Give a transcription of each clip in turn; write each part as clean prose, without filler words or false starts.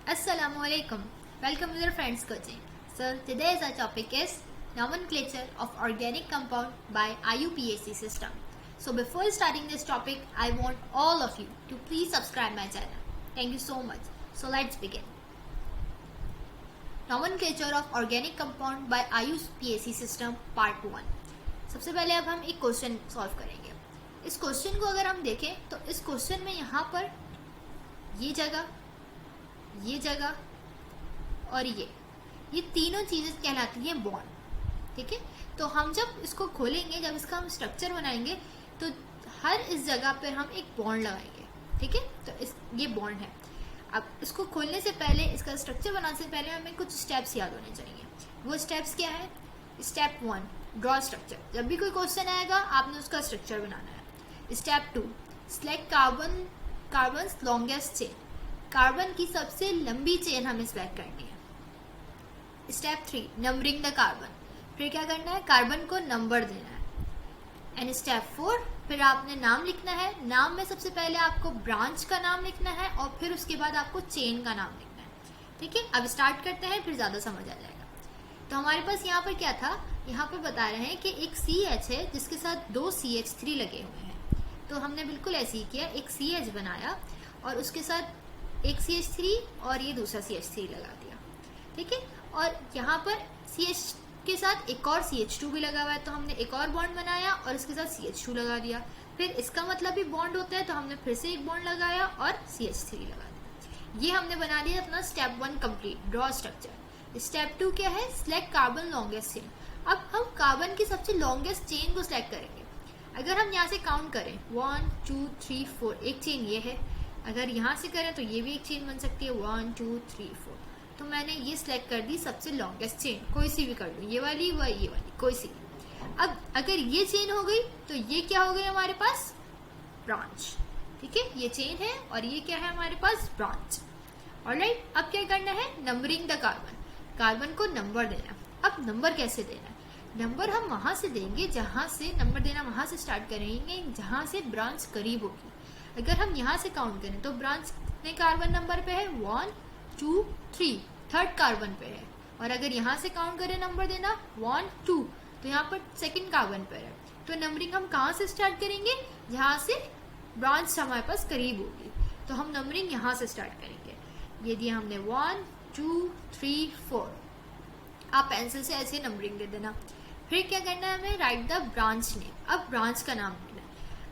Assalamualaikum. Welcome to the Friends Coaching. So today's our topic is nomenclature of organic compound by IUPAC system. So before starting this topic, I want all of you to please subscribe my channel. Thank you so much. So let's begin. Nomenclature of organic compound by IUPAC system part 1. सबसे पहले अब हम एक question solve करेंगे. इस question को अगर हम देखें तो इस क्वेश्चन में यहाँ पर ये जगह और ये तीनों चीजें कहलाती हैं बॉन्ड. ठीक है, तो हम जब इसको खोलेंगे, जब इसका हम स्ट्रक्चर बनाएंगे तो हर इस जगह पर हम एक बॉन्ड लगाएंगे. ठीक है, तो ये बॉन्ड है. अब इसको खोलने से पहले, इसका स्ट्रक्चर बनाने से पहले हमें कुछ स्टेप्स याद होने चाहिए. वो स्टेप्स क्या है? Step 1 draw structure. जब भी कोई क्वेश्चन आएगा आपने उसका स्ट्रक्चर बनाना है. Step 2 select carbon longest chain. Carbon की सबसे लंबी चेन हमें सिलेक्ट करनी है. Step 3 numbering the carbon. फिर क्या करना है? कार्बन को नंबर देना है. एंड स्टेप 4 फिर आपने नाम लिखना है. नाम में सबसे पहले आपको ब्रांच का नाम लिखना है और फिर उसके बाद आपको चेन का नाम लिखना है. ठीक है, अब स्टार्ट करते हैं, फिर ज़्यादा समझ आ जाएगा. तो हमारे पास यहाँ पर क्या था? यहाँ पर बता रहे हैं कि एक CH है जिसके साथ 2 CH3 लगे हुए हैं. तो हमने बिल्कुल ऐसे ही किया, एक CH बनाया और उसके साथ एक CH3 और ये दूसरा CH3 लगा दिया. ठीक है, और यहाँ पर CH के साथ एक और CH2 भी लगा हुआ है, तो हमने एक और बॉन्ड बनाया और इसके साथ CH2 लगा दिया. फिर इसका मतलब भी बॉन्ड होता है, तो हमने फिर से एक बॉन्ड लगाया और CH3 लगा दिया. ये हमने बना दिया अपना step 1 complete, draw structure. Step 2 क्या है? Select carbon longest chain. अब हम कार्बन की सबसे लॉन्गेस्ट चेन को सिलेक्ट करेंगे. अगर हम यहाँ से काउंट करें 1 2 3 4, एक चेन ये है. अगर यहाँ से करें तो ये भी एक चेन बन सकती है 1 2 3 4. तो मैंने ये सिलेक्ट कर दी सबसे लॉन्गेस्ट चेन. कोई सी भी कर दूँ, ये वाली व ये वाली, कोई सी. अब अगर ये चेन हो गई तो ये क्या हो गई हमारे पास? ब्रांच. ठीक है, ये चेन है और ये क्या है हमारे पास? ब्रांच. ऑलराइट, अब क्या करना है? Numbering the carbon. कार्बन को नंबर देना. अब नंबर कैसे देना है? नंबर हम वहां से देंगे जहां से नंबर देना, वहां से स्टार्ट करेंगे जहां से ब्रांच करीब होगी. अगर हम यहाँ से काउंट करें तो ब्रांच ने कार्बन नंबर पे है 1 2 3, थर्ड कार्बन पे है. और अगर यहाँ से काउंट करें नंबर देना 1 2, तो यहाँ पर सेकंड कार्बन पे है. तो नंबरिंग हम कहाँ से स्टार्ट करेंगे? जहाँ से ब्रांच हमारे पास करीब होगी. तो हम नंबरिंग यहाँ से स्टार्ट करेंगे. ये दिया हमने 1 2 3 4. आप पेंसिल से ऐसे नंबरिंग दे देना. फिर क्या करना है हमें? Right the branch name. अब ब्रांच का नाम देना है.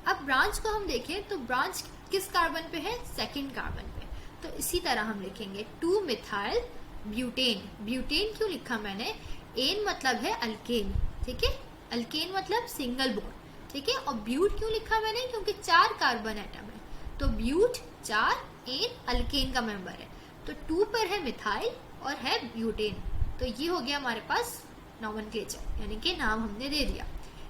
अब ब्रांच को हम देखें तो ब्रांच किस कार्बन पे है? सेकंड कार्बन पे. तो इसी तरह हम लिखेंगे 2 मिथाइल ब्यूटेन. ब्यूटेन क्यों लिखा मैंने? एन मतलब है अल्केन. ठीक है, अल्केन मतलब सिंगल बॉन्ड. ठीक है, और ब्यूट क्यों लिखा मैंने? क्योंकि 4 कार्बन एटम है. तो ब्यूट 4, एन अल्केन का मेंबर है. तो 2 पर है मिथाइल और है ब्यूटेन. तो ये हो गया हमारे पास नॉमेनक्लेचर, यानी कि नाम हमने दे दिया.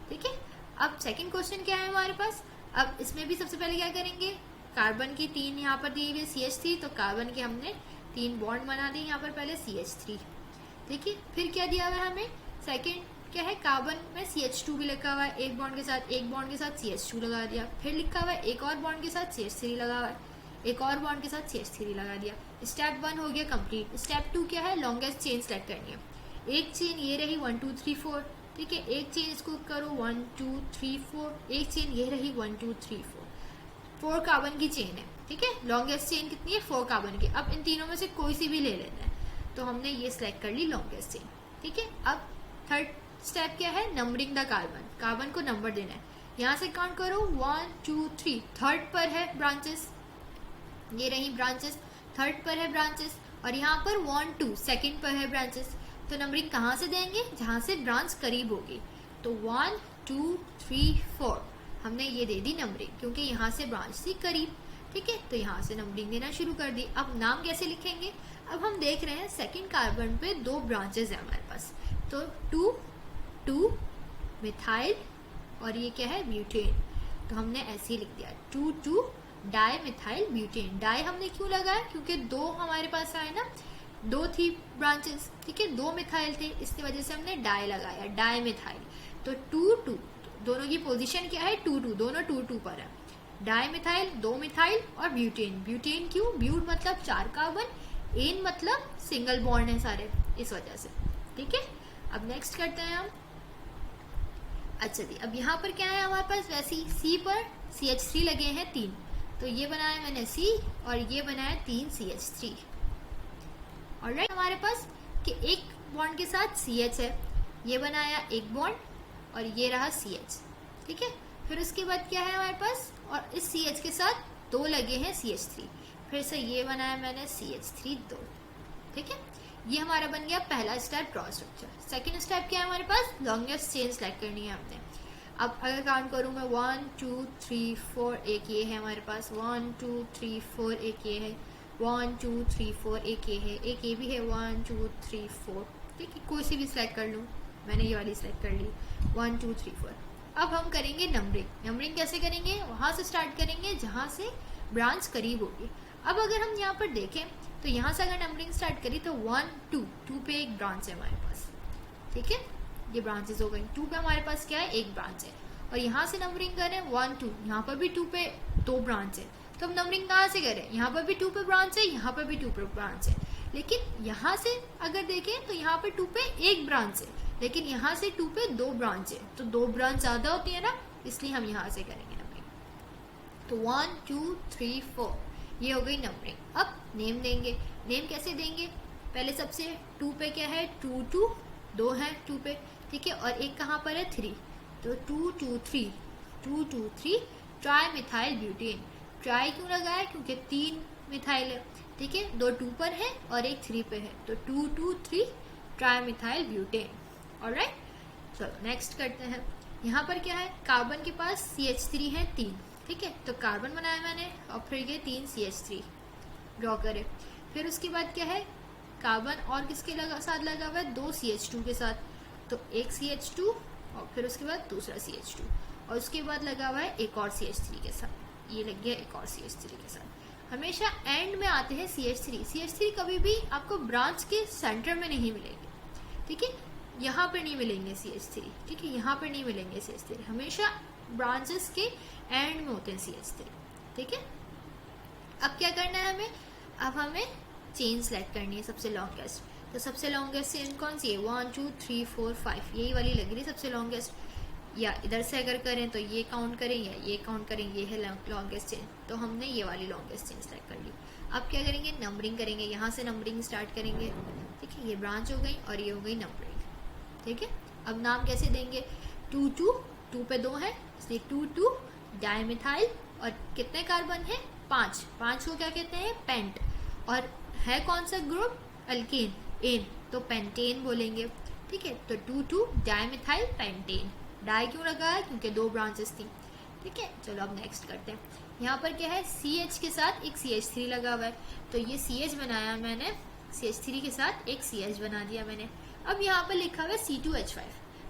ठीक है, अब सेकंड क्वेश्चन क्या है हमारे पास? अब इसमें भी सबसे पहले क्या करेंगे? कार्बन की 3 यहाँ पर दी हुई CH3, तो कार्बन के हमने 3 बॉन्ड बना दिए यहाँ पर पहले CH3. ठीक है, फिर क्या दिया हुआ है हमें? सेकंड क्या है? कार्बन में CH2 भी लिखा हुआ है. एक बॉन्ड के साथ CH2 लगा दिया. फिर लिखा हुआ है एक और बॉन्ड के साथ CH3 लगा हुआ है. एक और बॉन्ड के साथ CH3 लगा दिया. स्टेप 1 हो गया कंप्लीट. स्टेप 2 क्या है? लॉन्गेस्ट चेन सेलेक्ट करनी है. एक चेन ये रही 1 2 3 4. ठीक है, एक चेन इसको करो 1 2 3 4. एक चेन ये रही 1 2 3 4. 4 कार्बन की चेन है. ठीक है, लॉन्गेस्ट चेन कितनी है? 4 कार्बन की. अब इन तीनों में से कोई सी भी ले लेना है. तो हमने ये सिलेक्ट कर ली लॉन्गेस्ट चेन. ठीक है, अब थर्ड स्टेप क्या है? Numbering the carbon. कार्बन को नंबर देना है. यहाँ से काउंट करो 1 2 3. थर्ड पर है ब्रांचेस, ये रही ब्रांचेस. थर्ड पर है ब्रांचेस और यहाँ पर 1 2 सेकंड पर है ब्रांचेस. तो नंबरिंग कहाँ से देंगे? जहाँ से ब्रांच करीब होगी. तो 1 2 3 4 हमने ये दे दी नंबरिंग, क्योंकि यहाँ से ब्रांच थी करीब. ठीक है, तो यहाँ से नंबरिंग देना शुरू कर दी. अब नाम कैसे लिखेंगे? अब हम देख रहे हैं सेकंड कार्बन पे 2 ब्रांचेस है हमारे पास. तो 2 2 मिथाइल और ये क्या है? ब्यूटेन. तो हमने ऐसे ही लिख दिया 2 2 डाई मिथाइल ब्यूटेन. डाई हमने क्यों लगाया? क्योंकि 2 हमारे पास आए ना, 2 थी ब्रांचेस. ठीक है, 2 मिथाइल थे, इसकी वजह से हमने डाई लगाया, डाई मिथाइल. तो 2 2, दोनों की पोजीशन क्या है? 2 2, दोनों 2 2 पर है. डाई मिथाइल 2 मिथाइल और ब्यूटेन. ब्यूटेन क्यों? ब्यूट मतलब 4 कार्बन, एन मतलब सिंगल बॉन्ड है सारे, इस वजह से। ठीक है, अब नेक्स्ट करते हैं हम। अच्छा जी, अब यहाँ पर क्या है हमारे पास, वैसे ही सी पर CH3 लगे हैं 3, तो ये बनाया मैंने C और ये बनाया 3 CH3। ऑलराइट, हमारे पास कि एक बॉन्ड के साथ CH है, ये बनाया एक बॉन्ड और ये रहा CH। ठीक है, फिर उसके बाद क्या है हमारे पास, और इस CH के साथ 2 लगे हैं CH3, फिर से ये बनाया मैंने CH3 2। ठीक है, ये हमारा बन गया पहला step draw structure. Second step क्या है हमारे पास, लॉन्गेस्ट चेन सेलेक्ट करनी है हमने। अब अगर काउंट करूँ मैं 1 2 3 4, एक ये है हमारे पास, 1 2 3 4, एक ये है, 1 2 3 4, एक ये है, एक ये भी है, 1 2 3 4। ठीक है, कोई सी भी सिलेक्ट कर लूँ, मैंने ये वाली सिलेक्ट कर ली, 1 2 3 4। अब हम करेंगे नंबरिंग। नंबरिंग कैसे करेंगे, वहाँ से स्टार्ट करेंगे जहाँ से ब्रांच करीब होगी। अब अगर हम यहाँ पर देखें तो यहाँ से अगर नंबरिंग स्टार्ट करी तो 1 2 पे एक ब्रांच है हमारे पास। ठीक है, ये ब्रांचेस हो गई, 2 पे हमारे पास क्या है, एक ब्रांच है। और यहाँ से नंबरिंग करें 1 2, यहाँ पर भी 2 पे 2 ब्रांच है, तो हम नंबरिंग कहाँ से करें, यहाँ पर भी 2 पे ब्रांच है, यहाँ पर भी 2 पे ब्रांच है। लेकिन यहाँ से अगर देखें तो यहाँ पर 2 पे एक ब्रांच है, लेकिन यहाँ से 2 पे 2 ब्रांच है, तो 2 ब्रांच ज़्यादा होती है ना, इसलिए हम यहाँ से करेंगे नंबरिंग। तो 1 2 3 4, ये हो गई नंबरिंग। अब नेम देंगे। नेम कैसे देंगे, पहले सबसे 2 पे क्या है, 2 2, 2 है 2 पे। ठीक है, और एक कहाँ पर है 3, तो 2 2 3, 2 2 3 ट्राई मिथाइल ब्यूटेन। ट्राई क्यों लगाया, क्योंकि 3 मिथाइल है। ठीक है, 2 2 पर है और एक 3 पे है, तो 2 2 3 ट्राई मिथाइल ब्यूटेन। ऑलराइट, चलो नेक्स्ट करते हैं। यहाँ पर क्या है, कार्बन के पास CH3 है 3। ठीक है, तो कार्बन बनाया मैंने और फिर ये 3 CH3 ड्रॉ करे। फिर उसके बाद क्या है, कार्बन और किसके साथ लगा हुआ है, 2 CH2 के साथ, तो एक CH2 और फिर उसके बाद दूसरा CH2, और उसके बाद लगा हुआ है एक और CH3 के साथ, ये लग गया एक और CH3 के साथ। हमेशा एंड में आते हैं CH3। CH3 कभी भी आपको ब्रांच के सेंटर में नहीं मिलेंगे। ठीक है, यहाँ पर नहीं मिलेंगे CH3। ठीक है, यहाँ पर नहीं मिलेंगे CH3, हमेशा ब्रांचेस के एंड में होते हैं CH3। ठीक है, अब क्या करना है हमें, अब हमें चेन सेलेक्ट करनी है सबसे लॉन्गेस्ट। तो सबसे लॉन्गेस्ट चेन कौन सी है, 1 2 3 4 5, यही वाली लग रही है सबसे लॉन्गेस्ट। या इधर से अगर करें तो ये काउंट करें या ये काउंट करें, ये है लॉन्गेस्ट चेन, तो हमने ये वाली लॉन्गेस्ट चेन सेलेक्ट कर ली। अब क्या करेंगे, नंबरिंग करेंगे, यहाँ से नंबरिंग स्टार्ट करेंगे। ठीक है, ये ब्रांच हो गई और ये हो गई नंबरिंग। ठीक है, अब नाम कैसे देंगे, 2 2 पे 2 है, इसलिए 2 2 डाइमिथाइल, और कितने कार्बन है, 5 को क्या कहते हैं, पेंट, और है कौन सा ग्रुप, अल्केन, एन, तो पेंटेन बोलेंगे। ठीक है, तो 2 2 डाइमिथाइल पेंटेन। डाई क्यों लगा है, क्योंकि 2 ब्रांचेस थी। ठीक है, चलो अब नेक्स्ट करते हैं। यहाँ पर क्या है, CH के साथ एक CH3 लगा हुआ है, तो ये CH बनाया मैंने, CH3 के साथ एक CH बना दिया मैंने। अब यहाँ पर लिखा हुआ है C2H5,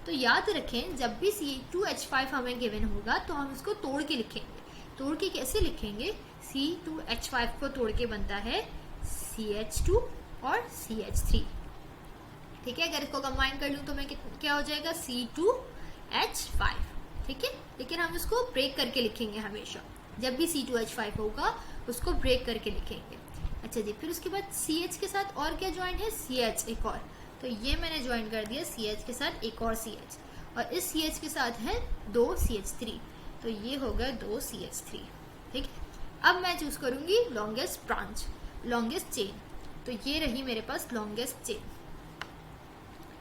तो याद रखें जब भी C2H5 हमें गिवन होगा तो हम इसको तोड़ के लिखेंगे। तोड़ के कैसे लिखेंगे, C2H5 को तोड़ के बनता है CH2 और CH3। ठीक है, अगर इसको कंबाइन कर लूँ तो मैं क्या हो जाएगा, C2H5। ठीक है, लेकिन हम उसको ब्रेक करके लिखेंगे हमेशा, जब भी C2H5 होगा उसको ब्रेक करके लिखेंगे। अच्छा जी, फिर उसके बाद CH के साथ और क्या ज्वाइन है, CH एक और, तो ये मैंने ज्वाइन कर दिया CH के साथ एक और CH, और इस CH के साथ है 2 CH3, तो ये हो गया 2 CH3। ठीक है, अब मैं चूज करूंगी लॉन्गेस्ट ब्रांच, लॉन्गेस्ट चेन, तो ये रही मेरे पास लॉन्गेस्ट चेन।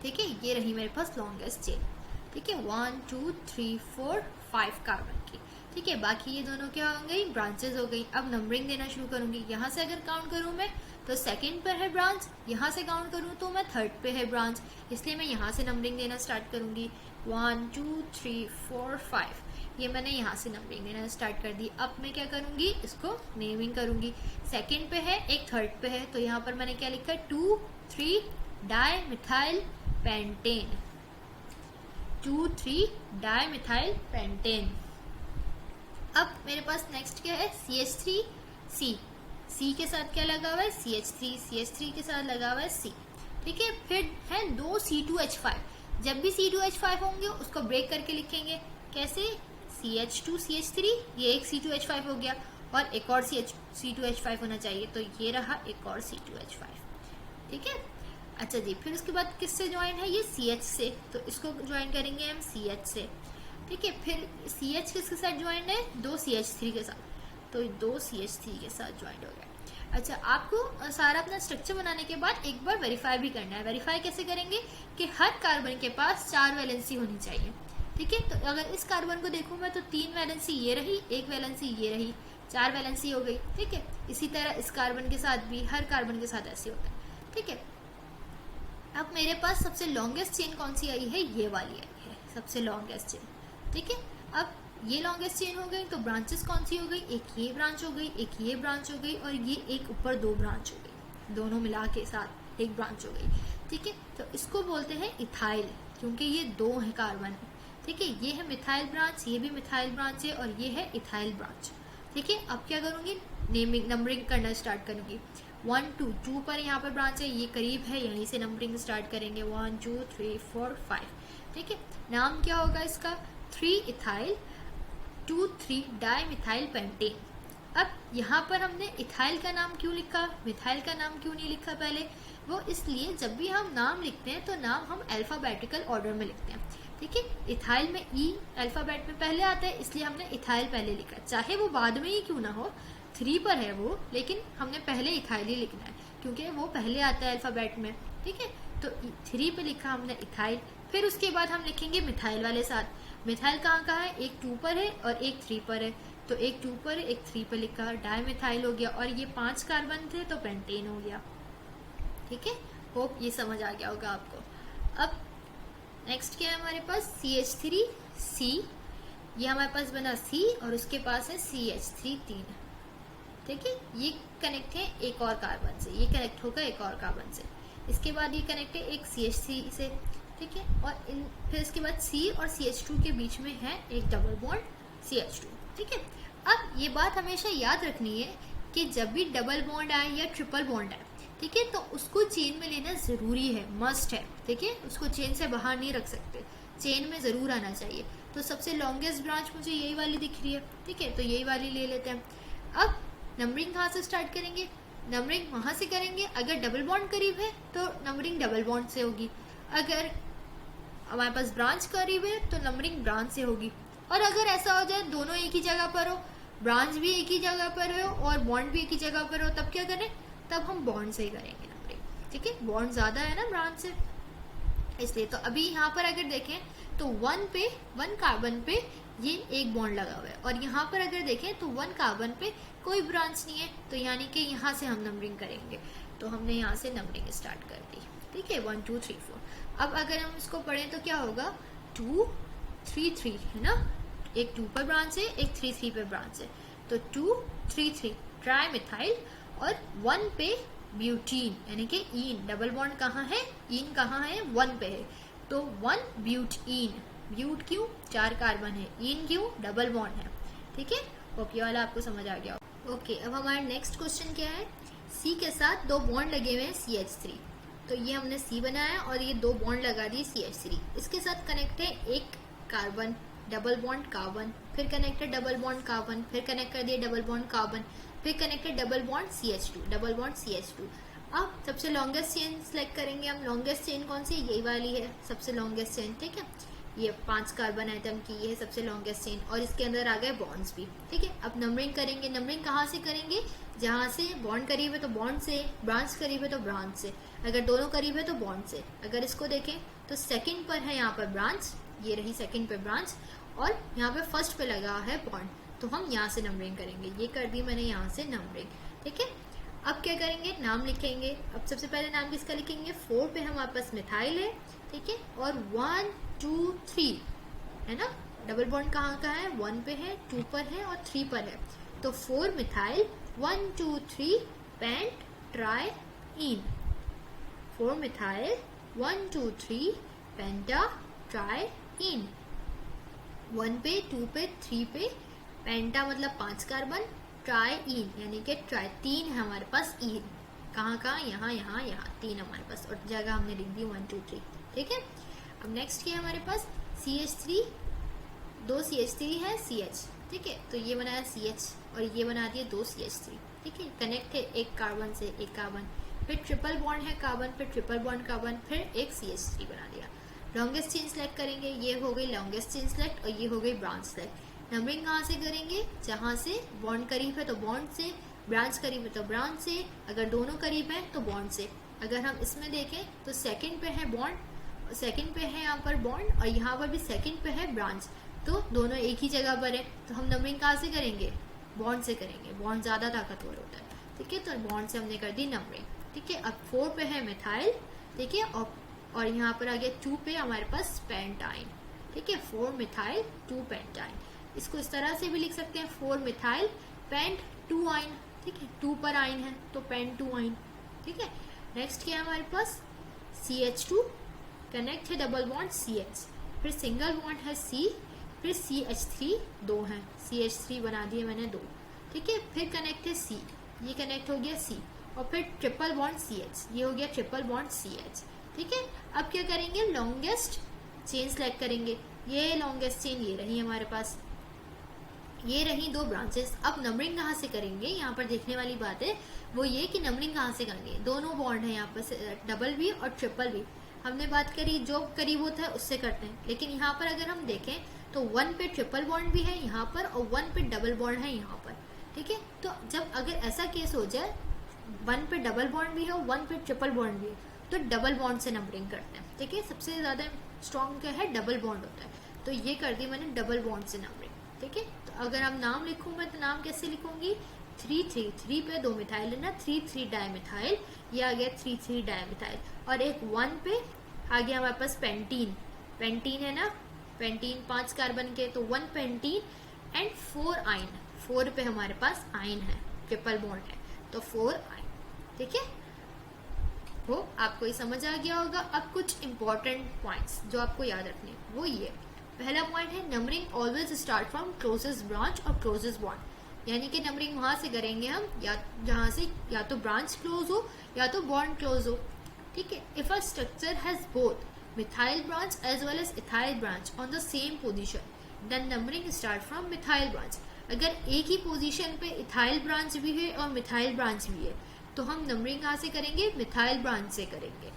ठीक है, ये रही मेरे पास लॉन्गेस्ट चेन। ठीक है, 1 2 3 4 5 कार्बन की। ठीक है, बाकी ये दोनों क्या हो गई, ब्रांचेस हो गई। अब नंबरिंग देना शुरू करूंगी। यहाँ से अगर काउंट करूँ मैं तो सेकंड पर है ब्रांच, यहाँ से काउंट करूँ तो मैं थर्ड पे है ब्रांच, इसलिए मैं यहाँ से नंबरिंग देना स्टार्ट करूंगी। 1 2 3 4 5, ये मैंने यहाँ से नंबरिंग देना स्टार्ट कर दी। अब मैं क्या करूंगी, इसको नेमिंग करूंगी। सेकंड पे है, एक थर्ड पे है, तो यहाँ पर मैंने क्या लिखा है, 2 3 डाइमिथाइल पेंटेन, 2 3 डाइमिथाइल पेंटेन। अब मेरे पास नेक्स्ट क्या है, CH3C, C के साथ क्या लगा हुआ है, CH3 के साथ लगा हुआ है C। ठीक है, फिर है 2 C2H5, जब भी C2H5 होंगे उसको ब्रेक करके लिखेंगे। कैसे, CH2 CH3, ये एक C2H5 हो गया, और एक और C2H5 होना चाहिए, तो ये रहा एक और C2H5, ठीक है। अच्छा जी, फिर उसके बाद किससे ज्वाइन है, ये CH से, तो इसको ज्वाइन करेंगे हम CH से, ठीक है। फिर CH किसके साथ ज्वाइन है, 2 CH3 के साथ, तो 2 CH3 के साथ ज्वाइन हो गया। अच्छा, आपको सारा अपना स्ट्रक्चर बनाने के बाद एक बार वेरीफाई भी करना है। वेरीफाई कैसे करेंगे कि हर कार्बन के पास 4 वैलेंसी होनी चाहिए, ठीक है। तो अगर इस कार्बन को देखूँ मैं तो 3 वैलेंसी ये रही, 1 वैलेंसी ये रही, 4 वैलेंसी हो गई, ठीक है। इसी तरह इस कार्बन के साथ भी, हर कार्बन के साथ ऐसे होता है, ठीक है। अब मेरे पास सबसे लॉन्गेस्ट चेन कौन सी आई है, ये वाली आई है सबसे लॉन्गेस्ट चेन, ठीक है। अब ये लॉन्गेस्ट चेन हो गई, तो ब्रांचेस कौन सी हो गई, एक ये ब्रांच हो गई, एक ये ब्रांच हो गई, और ये एक ऊपर 2 ब्रांच हो गई, दोनों मिला के साथ एक ब्रांच हो गई, ठीक है। तो इसको बोलते हैं इथाइल, क्योंकि ये 2 है कार्बन, ठीक है। ये है मिथाइल ब्रांच, ये भी मिथाइल ब्रांच है, और ये है इथाइल ब्रांच, ठीक है। अब क्या करूँगी, नेमिंग नंबरिंग करना स्टार्ट करूँगी। 1 2 2 पर यहाँ पर ब्रांच है, ये करीब है, यहीं से नंबरिंग स्टार्ट करेंगे, 1 2 3 4 5, ठीक है। नाम क्या होगा इसका, 3 इथाइल 2 3 डाइमिथाइल पेंटेन। अब यहाँ पर हमने इथाइल का नाम क्यों लिखा, मिथाइल का नाम क्यों नहीं लिखा पहले, वो इसलिए जब भी हम नाम लिखते हैं तो नाम हम अल्फाबेटिकल ऑर्डर में लिखते हैं, ठीक है। इथाइल में ई अल्फाबेट में पहले आता है, इसलिए हमने इथाइल पहले लिखा, चाहे वो बाद में ही क्यों ना हो, 3 पर है वो, लेकिन हमने पहले इथाइल ही लिखना है क्योंकि वो पहले आता है अल्फाबेट में, ठीक है। तो 3 पे लिखा हमने इथाइल। फिर उसके बाद हम लिखेंगे मिथाइल वाले साथ। मिथाइल कहाँ है, एक 2 पर है और एक 3 पर है, तो एक 2 पर एक 3 पर लिखा, डाइमिथाइल हो गया, और ये 5 कार्बन थे तो पेंटेन हो गया, ठीक है। होप ये समझ आ गया होगा आपको। अब नेक्स्ट क्या है हमारे पास, CH3C, ये हमारे पास बना C और उसके पास है CH3 3, ठीक है। ये कनेक्ट है एक और कार्बन से, ये कनेक्ट होगा एक और कार्बन से, इसके बाद ये कनेक्ट है एक CH3 से, ठीक है। और फिर इसके बाद C और CH2 के बीच में है एक डबल बॉन्ड CH2, ठीक है। अब ये बात हमेशा याद रखनी है कि जब भी डबल बॉन्ड आए या ट्रिपल बॉन्ड आए, ठीक है, तो उसको चेन में लेना ज़रूरी है, मस्ट है, ठीक है। उसको चेन से बाहर नहीं रख सकते, चेन में ज़रूर आना चाहिए। तो सबसे लॉन्गेस्ट ब्रांच मुझे यही वाली दिख रही है, ठीक है, तो यही वाली ले लेते हैं। अब नंबरिंग कहाँ से स्टार्ट करेंगे, नंबरिंग वहाँ से करेंगे, अगर डबल बॉन्ड करीब है तो नंबरिंग डबल बॉन्ड से होगी, अगर हमारे पास ब्रांच करीब है तो नंबरिंग ब्रांच से होगी, और अगर ऐसा हो जाए दोनों एक ही जगह पर हो, ब्रांच भी एक ही जगह पर हो और बॉन्ड भी एक ही जगह पर हो, तब क्या करें, तब हम बॉन्ड से ही करेंगे नंबरिंग, ठीक है। बॉन्ड ज़्यादा है ना ब्रांच से, इसलिए। तो अभी यहाँ पर अगर देखें तो 1 कार्बन पे ये एक बॉन्ड लगा हुआ है, और यहाँ पर अगर देखें तो 1 कार्बन पे कोई ब्रांच नहीं है, तो यानी कि यहाँ से हम नंबरिंग करेंगे, तो हमने यहाँ से नंबरिंग स्टार्ट कर दी, ठीक है, 1 2 3 4। अब अगर हम इसको पढ़ें तो क्या होगा, 2 3 3 है ना, एक 2 पर ब्रांच है, एक 3 3 पे ब्रांच है, तो 2 3 3 ट्राइमिथाइल, और 1 पे ब्यूटीन, यानी कि ईन, डबल बॉन्ड कहाँ है, ईन कहाँ है, 1 पे है, तो 1 ब्यूटीन। ब्यूट क्यों, 4 कार्बन है, ईन क्यों, डबल बॉन्ड है, ठीक है। ओके, वाला आपको समझ आ गया। ओके, अब हमारा नेक्स्ट क्वेश्चन क्या है, C के साथ 2 बॉन्ड लगे हुए हैं CH3, तो ये हमने C बनाया और ये 2 बॉन्ड लगा दिए CH3, इसके साथ कनेक्ट है एक कार्बन, डबल बॉन्ड कार्बन, फिर कनेक्ट है डबल बॉन्ड कार्बन, फिर कनेक्ट कर दिए डबल बॉन्ड कार्बन, फिर कनेक्ट है double bond CH2, double bond CH2। अब सबसे लॉन्गेस्ट चेन सेलेक्ट करेंगे हम, लॉन्गेस्ट चेन कौन सी, यही वाली है सबसे लॉन्गेस्ट चेन, ठीक है। ये 5 कार्बन आइटम की ये है सबसे लॉन्गेस्ट चेन, और इसके अंदर आ गए बॉन्ड्स भी, ठीक है। अब नंबरिंग करेंगे, नंबरिंग कहाँ से करेंगे, जहाँ से बॉन्ड करीब है तो बॉन्ड से, ब्रांच करीब है तो ब्रांच से, अगर दोनों करीब है तो बॉन्ड से। अगर इसको देखें तो सेकंड पर है यहाँ पर ब्रांच, ये रही सेकंड पे ब्रांच, और यहाँ पे फर्स्ट पे लगा है बॉन्ड, तो हम यहाँ से नंबरिंग करेंगे, ये कर दी मैंने यहाँ से नंबरिंग, ठीक है। अब क्या करेंगे, नाम लिखेंगे। अब सबसे पहले नाम किसका लिखेंगे, 4 पे हमारे पास मिथाइल है, ठीक है, और 1 2 3 है ना, डबल बॉन्ड कहाँ का है, 1 पे है, 2 पर है और 3 पर है, तो 4 methyl 1 2 3 pentatriene, 4 methyl 1 2 3 pentatriene, 1 पे 2 पे 3 पे, पेंटा मतलब 5 कार्बन, ट्राई इन यानी कि ट्राई 3 है हमारे पास, इन कहाँ कहाँ, यहाँ यहाँ यहाँ 3 हमारे पास, और जगह हमने लिख दी 1 2 3, ठीक है। अब नेक्स्ट क्या है हमारे पास, CH3, 2 CH3 है CH, ठीक है, तो ये बनाया CH और ये बना दिए 2 CH3, ठीक है। कनेक्ट है एक कार्बन से एक कार्बन, फिर ट्रिपल बॉन्ड है कार्बन, फिर ट्रिपल बॉन्ड कार्बन, फिर एक CH3 बना दिया। लॉन्गेस्ट चेन सेलेक्ट करेंगे, ये हो गई लॉन्गेस्ट चेन सेलेक्ट और ये हो गई ब्रांच सेलेक्ट। नंबरिंग कहाँ से करेंगे, जहाँ से बॉन्ड करीब है तो बॉन्ड से, ब्रांच करीब है तो ब्रांच से, अगर दोनों करीब हैं तो बॉन्ड से। अगर हम इसमें देखें तो सेकंड पे है बॉन्ड, सेकंड पे है यहाँ पर बॉन्ड और यहाँ पर भी सेकंड पे है ब्रांच, तो दोनों एक ही जगह पर है। तो हम नंबरिंग कहाँ से करेंगे, बॉन्ड से करेंगे, बॉन्ड ज़्यादा ताकतवर होता है, ठीक है। तो बॉन्ड से हमने कर दी नंबरिंग, ठीक है। अब 4 पे है मिथाइल, ठीक है, और यहाँ पर आ गया 2 पे हमारे पास पेंटाइन, ठीक है। 4 मिथाइल 2 पेंटाइन, इसको इस तरह से भी लिख सकते हैं 4 मिथाइल पेंट 2 आइन, ठीक है। 2 पर आइन है तो पेंट 2 आइन, ठीक है। नेक्स्ट क्या है हमारे पास CH2, कनेक्ट है डबल बॉन्ड CH, फिर सिंगल बॉन्ड है C, फिर CH3 2 हैं, CH3 बना दिए मैंने 2, ठीक है। फिर कनेक्ट है C, ये कनेक्ट हो गया C, और फिर ट्रिपल बॉन्ड CH, ये हो गया ट्रिपल बॉन्ड CH, ठीक है। अब क्या करेंगे, लॉन्गेस्ट चेन सेलेक्ट करेंगे, ये लॉन्गेस्ट चेन ये रही हमारे पास, ये रही 2 ब्रांचेस। अब नंबरिंग कहाँ से करेंगे, यहाँ पर देखने वाली बात है वो ये कि नंबरिंग कहाँ से करनी है। दोनों बॉन्ड है यहाँ पर, डबल भी और ट्रिपल भी, हमने बात करी जो करीब होता है उससे करते हैं। लेकिन यहाँ पर अगर हम देखें तो 1 पे ट्रिपल बॉन्ड भी है यहाँ पर और 1 पे डबल बॉन्ड है यहाँ पर, ठीक है। तो जब अगर ऐसा केस हो जाए 1 पे डबल बॉन्ड भी है और 1 पे ट्रिपल बॉन्ड भी है, तो डबल बॉन्ड से नंबरिंग करते हैं, ठीक है। सबसे ज़्यादा स्ट्रॉन्ग क्या है, डबल बॉन्ड होता है, तो ये कर दी मैंने डबल बॉन्ड से नंबरिंग, ठीक है। तो अगर हम नाम लिखूँ मैं तो नाम कैसे लिखूंगी, 3 पे 2 मिथाइल है ना, 3 डाइमिथाइल, ये आ गया 3 डाइमिथाइल, और एक 1 पे आ गया हमारे पास पेंटीन, पेंटीन है ना, पेंटीन 5 कार्बन के, तो 1 पेंटीन एंड 4 आइन, 4 पे हमारे पास आइन है, ट्रिपल बॉन्ड है, तो 4 आइन, ठीक है। वो आपको ये समझ आ गया होगा। अब कुछ इंपॉर्टेंट पॉइंट्स जो आपको याद रखने, वो ये पहला पॉइंट है, numbering always start from closest branch और क्लोजेस्ट बॉन्ड, यानी कि नंबरिंग वहां से करेंगे हम या जहां से या तो ब्रांच क्लोज हो या तो बॉन्ड क्लोज हो, ठीक है। If a structure has both methyl branch as well as ethyl branch on the same position, then numbering start from methyl branch. अगर एक ही पोजीशन पे इथाइल ब्रांच भी है और मिथाइल ब्रांच भी है, तो हम नंबरिंग कहाँ से करेंगे, मिथाइल ब्रांच से करेंगे।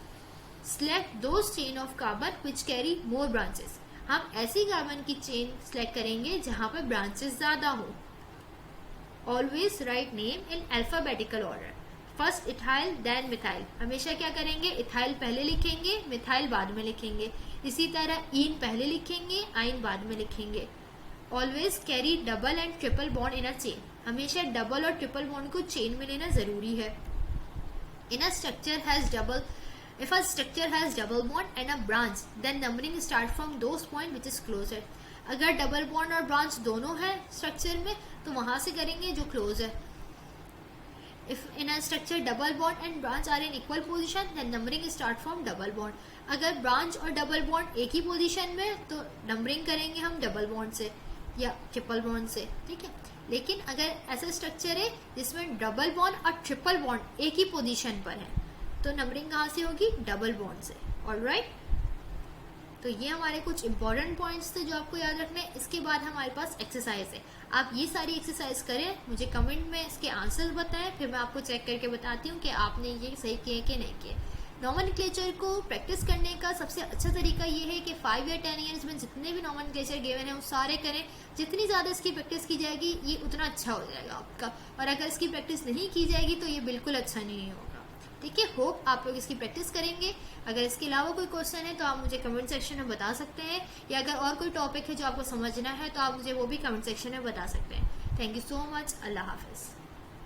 Select those chain of carbon which carry more branches, हम ऐसी कार्बन की चेन सेलेक्ट करेंगे जहां पर ब्रांचेस ज्यादा हो। Always write name in alphabetical order, first ethyl then methyl, हमेशा क्या करेंगे, इथाइल पहले लिखेंगे, मिथाइल बाद में लिखेंगे। इसी तरह ईन पहले लिखेंगे, आइन बाद में लिखेंगे। Always carry double and triple bond in a chain, हमेशा डबल और ट्रिपल बॉन्ड को चेन में लेना जरूरी है। In a structure has double, if a structure has double bond and a branch, then numbering start from those point which is closer. अगर double bond और branch दोनों है स्ट्रक्चर में तो वहां से करेंगे जो क्लोज है। If in a structure double bond and branch are in equal position, then numbering start from double bond. अगर ब्रांच और डबल बॉन्ड एक ही पोजीशन में तो नंबरिंग करेंगे हम डबल बॉन्ड से या ट्रिपल बॉन्ड से, ठीक है। लेकिन अगर ऐसा स्ट्रक्चर है जिसमें डबल बॉन्ड और ट्रिपल बॉन्ड एक ही पोजीशन पर है, तो नंबरिंग कहाँ से होगी, डबल बॉन्ड से। ऑलराइट, तो ये हमारे कुछ इंपॉर्टेंट पॉइंट्स थे जो आपको याद रखने हैं। इसके बाद हमारे पास एक्सरसाइज है, आप ये सारी एक्सरसाइज करें, मुझे कमेंट में इसके आंसर्स बताएं, फिर मैं आपको चेक करके बताती हूँ कि आपने ये सही किए कि नहीं किए। नॉमेनक्लेचर को प्रैक्टिस करने का सबसे अच्छा तरीका ये है कि 5 या 10 ईयर्स में जितने भी नॉमेनक्लेचर गिवन हैं वो सारे करें। जितनी ज़्यादा इसकी प्रैक्टिस की जाएगी ये उतना अच्छा हो जाएगा आपका, और अगर इसकी प्रैक्टिस नहीं की जाएगी तो ये बिल्कुल अच्छा नहीं होगा, ठीक है। होप आप लोग इसकी प्रैक्टिस करेंगे। अगर इसके अलावा कोई क्वेश्चन है तो आप मुझे कमेंट सेक्शन में बता सकते हैं, या अगर और कोई टॉपिक है जो आपको समझना है तो आप मुझे वो भी कमेंट सेक्शन में बता सकते हैं। थैंक यू सो मच, अल्लाह हाफिज़।